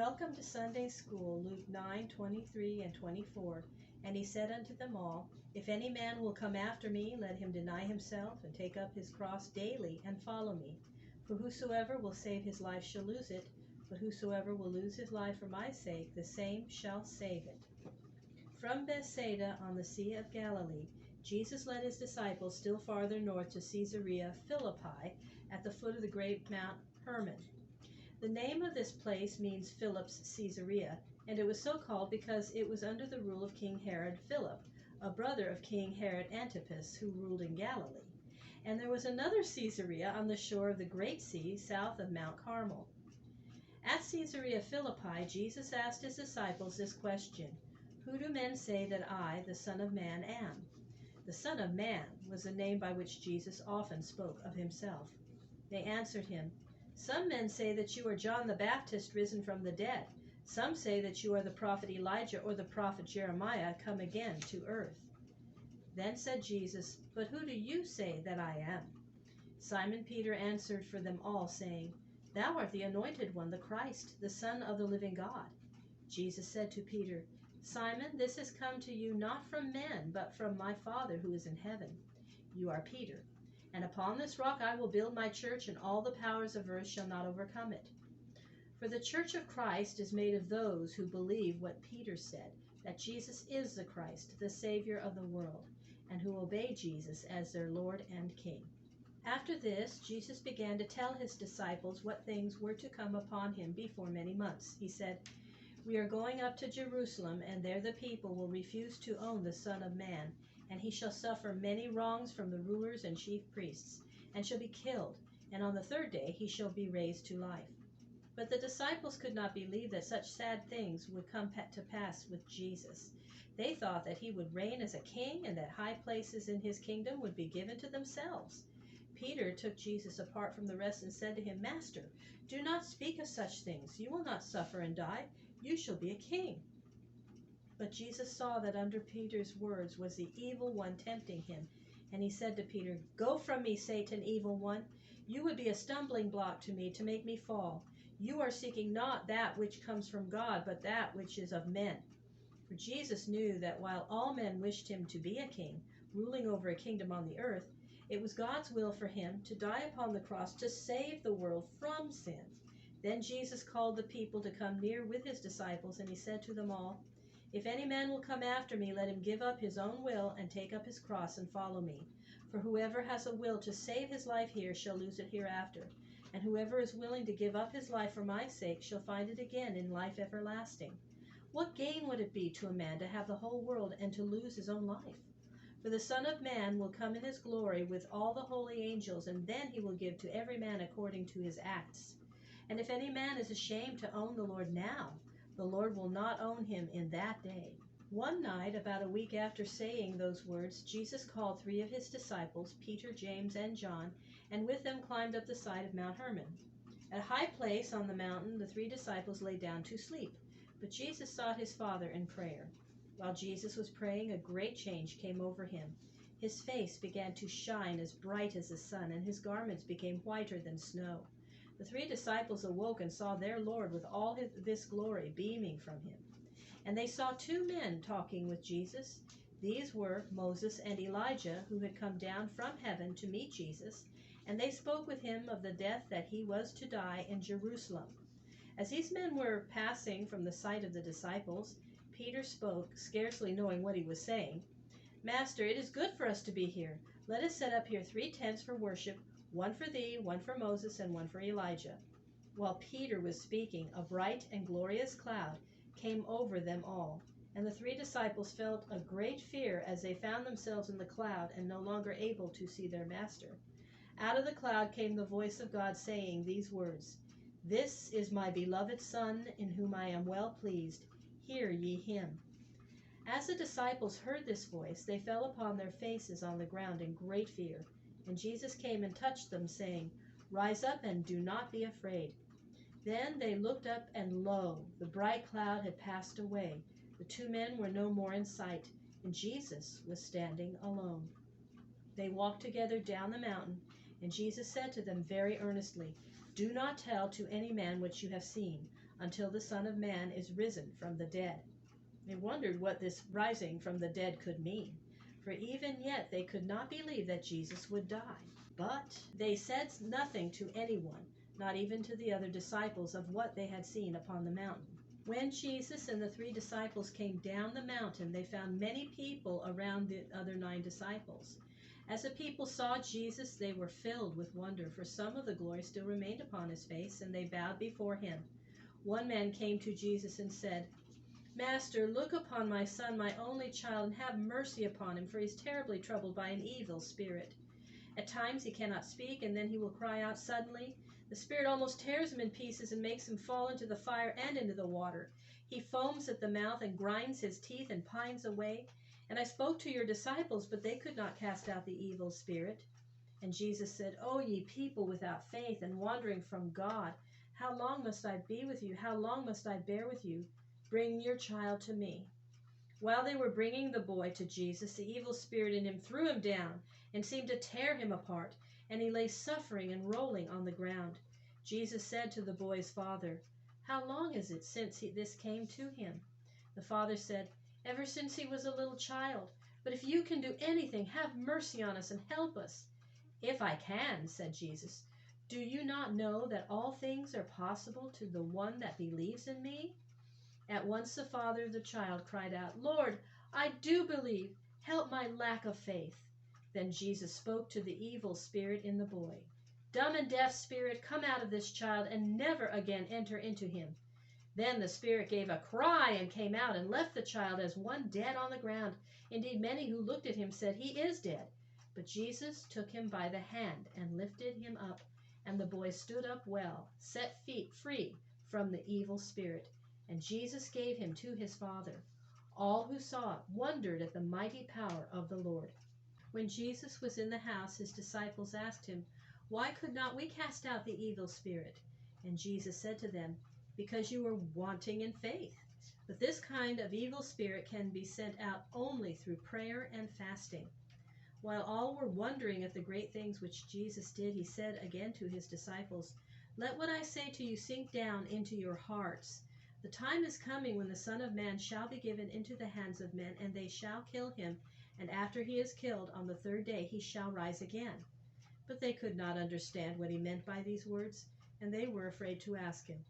Welcome to Sunday School, Luke 9:23 and 24. And he said unto them all, If any man will come after me, let him deny himself, and take up his cross daily, and follow me. For whosoever will save his life shall lose it, but whosoever will lose his life for my sake, the same shall save it. From Bethsaida on the Sea of Galilee, Jesus led his disciples still farther north to Caesarea Philippi, at the foot of the great Mount Hermon. The name of this place means Philip's Caesarea, and it was so called because it was under the rule of King Herod Philip, a brother of King Herod Antipas, who ruled in Galilee. And there was another Caesarea on the shore of the Great Sea, south of Mount Carmel. At Caesarea Philippi, Jesus asked his disciples this question, Who do men say that I, the Son of Man, am? The Son of Man was the name by which Jesus often spoke of himself. They answered him, Some men say that you are John the Baptist risen from the dead. Some say that you are the prophet Elijah or the prophet Jeremiah come again to earth. Then said Jesus, But who do you say that I am? Simon Peter answered for them all, saying, Thou art the anointed one, the Christ, the Son of the living God. Jesus said to Peter, Simon, this has come to you not from men, but from my Father who is in heaven. You are Peter, and upon this rock I will build my church, and all the powers of earth shall not overcome it. For the church of Christ is made of those who believe what Peter said, that Jesus is the Christ, the Savior of the world, and who obey Jesus as their Lord and King. After this, Jesus began to tell his disciples what things were to come upon him before many months. He said, We are going up to Jerusalem, and there the people will refuse to own the Son of Man, and he shall suffer many wrongs from the rulers and chief priests, and shall be killed, and on the third day he shall be raised to life. But the disciples could not believe that such sad things would come to pass with Jesus. They thought that he would reign as a king, and that high places in his kingdom would be given to themselves. Peter took Jesus apart from the rest and said to him, Master, do not speak of such things. You will not suffer and die. You shall be a king. But Jesus saw that under Peter's words was the evil one tempting him, and he said to Peter, Go from me, Satan, evil one. You would be a stumbling block to me to make me fall. You are seeking not that which comes from God, but that which is of men. For Jesus knew that while all men wished him to be a king, ruling over a kingdom on the earth, it was God's will for him to die upon the cross to save the world from sin. Then Jesus called the people to come near with his disciples, and he said to them all, If any man will come after me, let him give up his own will and take up his cross and follow me. For whoever has a will to save his life here shall lose it hereafter. And whoever is willing to give up his life for my sake shall find it again in life everlasting. What gain would it be to a man to have the whole world and to lose his own life? For the Son of Man will come in his glory with all the holy angels, and then he will give to every man according to his acts. And if any man is ashamed to own the Lord now, the Lord will not own him in that day. One night, about a week after saying those words, Jesus called 3 of his disciples, Peter, James, and John, and with them climbed up the side of Mount Hermon. At a high place on the mountain, the 3 disciples lay down to sleep. But Jesus sought his Father in prayer. While Jesus was praying, a great change came over him. His face began to shine as bright as the sun, and his garments became whiter than snow. The 3 disciples awoke and saw their Lord with all this glory beaming from him. And they saw 2 men talking with Jesus. These were Moses and Elijah, who had come down from heaven to meet Jesus, and they spoke with him of the death that he was to die in Jerusalem. As these men were passing from the sight of the disciples, Peter spoke, scarcely knowing what he was saying. Master, it is good for us to be here. Let us set up here 3 tents for worship, one for thee, one for Moses, and one for Elijah. While Peter was speaking, a bright and glorious cloud came over them all, and the 3 disciples felt a great fear as they found themselves in the cloud and no longer able to see their master. Out of the cloud came the voice of God saying these words, This is my beloved Son, in whom I am well pleased. Hear ye him. As the disciples heard this voice, they fell upon their faces on the ground in great fear. And Jesus came and touched them, saying, Rise up and do not be afraid. Then they looked up, and lo, the bright cloud had passed away. The 2 men were no more in sight, and Jesus was standing alone. They walked together down the mountain, and Jesus said to them very earnestly, Do not tell to any man what you have seen until the Son of Man is risen from the dead." They wondered what this rising from the dead could mean, for even yet they could not believe that Jesus would die. But they said nothing to anyone, not even to the other disciples, of what they had seen upon the mountain. When Jesus and the 3 disciples came down the mountain, they found many people around the other 9 disciples. As the people saw Jesus, they were filled with wonder, for some of the glory still remained upon his face, and they bowed before him. One man came to Jesus and said, "Master, look upon my son, my only child, and have mercy upon him, for he is terribly troubled by an evil spirit. At times he cannot speak, and then he will cry out suddenly. The spirit almost tears him in pieces and makes him fall into the fire and into the water. He foams at the mouth and grinds his teeth and pines away. And I spoke to your disciples, but they could not cast out the evil spirit." And Jesus said, "O ye people without faith and wandering from God, how long must I be with you? How long must I bear with you? Bring your child to me." While they were bringing the boy to Jesus, the evil spirit in him threw him down and seemed to tear him apart, and he lay suffering and rolling on the ground. Jesus said to the boy's father, "How long is it since this came to him?" The father said, "Ever since he was a little child. But if you can do anything, have mercy on us and help us." "If I can," said Jesus. "Do you not know that all things are possible to the one that believes in me?" At once the father of the child cried out, "Lord, I do believe. Help my lack of faith." Then Jesus spoke to the evil spirit in the boy. "Dumb and deaf spirit, come out of this child and never again enter into him." Then the spirit gave a cry and came out and left the child as one dead on the ground. Indeed, many who looked at him said, "He is dead." But Jesus took him by the hand and lifted him up, and the boy stood up well, set free from the evil spirit. And Jesus gave him to his father. All who saw it wondered at the mighty power of the Lord. When Jesus was in the house, his disciples asked him, "Why could not we cast out the evil spirit?" And Jesus said to them, "Because you are wanting in faith. But this kind of evil spirit can be sent out only through prayer and fasting." While all were wondering at the great things which Jesus did, he said again to his disciples, "Let what I say to you sink down into your hearts. The time is coming when the Son of Man shall be given into the hands of men, and they shall kill him, and after he is killed, on the 3rd day he shall rise again." But they could not understand what he meant by these words, and they were afraid to ask him.